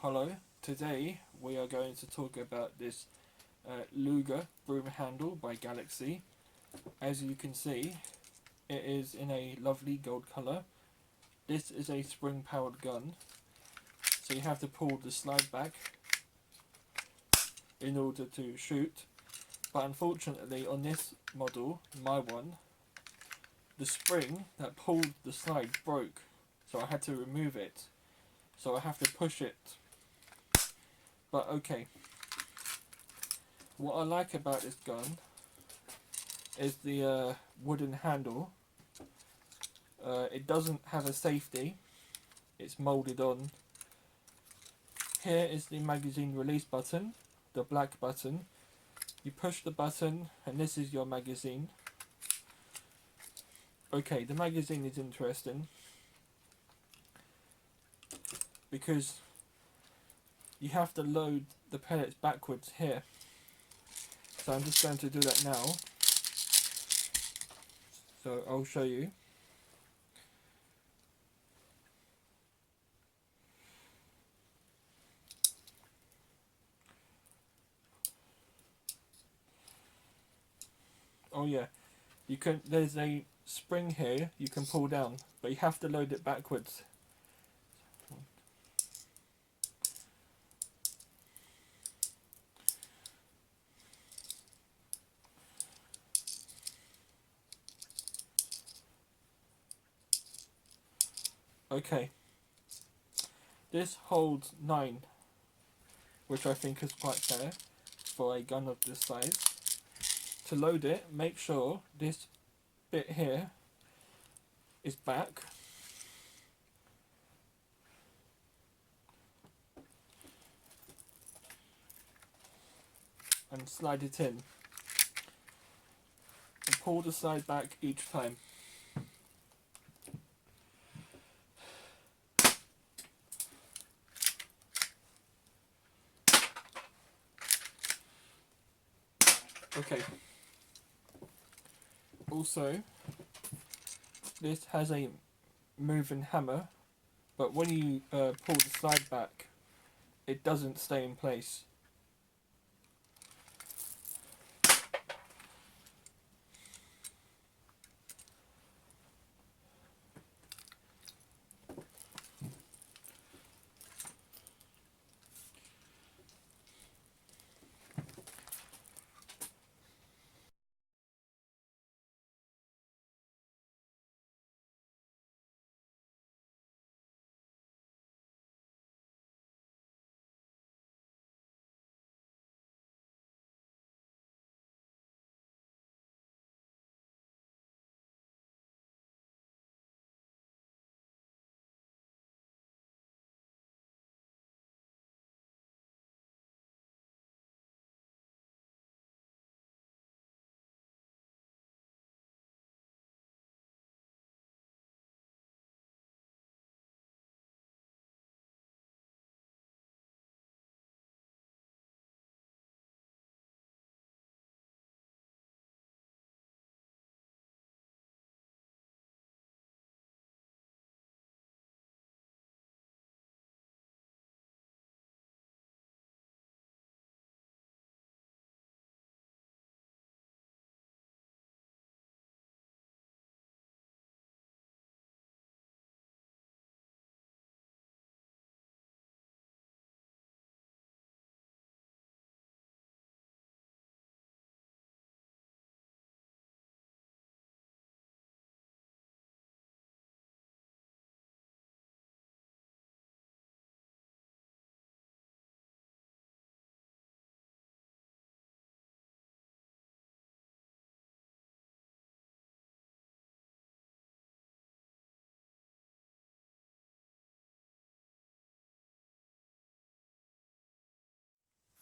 Hello, today we are going to talk about this Luger Broom-handle by Galaxy. As you can see, it is in a lovely gold colour. This is a spring powered gun, so you have to pull the slide back in order to shoot, but unfortunately on this model, my one, the spring that pulled the slide broke, so I had to remove it, so I have to push it. But okay, what I like about this gun is the wooden handle. It doesn't have a safety, it's moulded on. Here is the magazine release button, the black button. You push the button and this is your magazine. Okay, the magazine is interesting because you have to load the pellets backwards here. So I'm just going to do that now. So I'll show you. Oh yeah, there's a spring here you can pull down, but you have to load it backwards. Okay, this holds 9, which I think is quite fair for a gun of this size. To load it, make sure this bit here is back. And slide it in. And pull the slide back each time. Okay. Also, this has a moving hammer, but when you pull the slide back, it doesn't stay in place.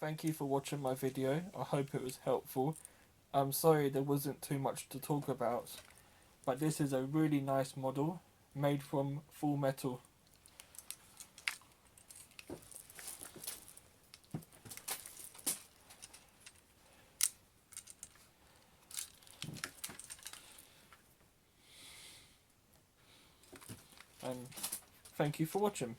Thank you for watching my video. I hope it was helpful. I'm sorry there wasn't too much to talk about, but this is a really nice model made from full metal. And thank you for watching.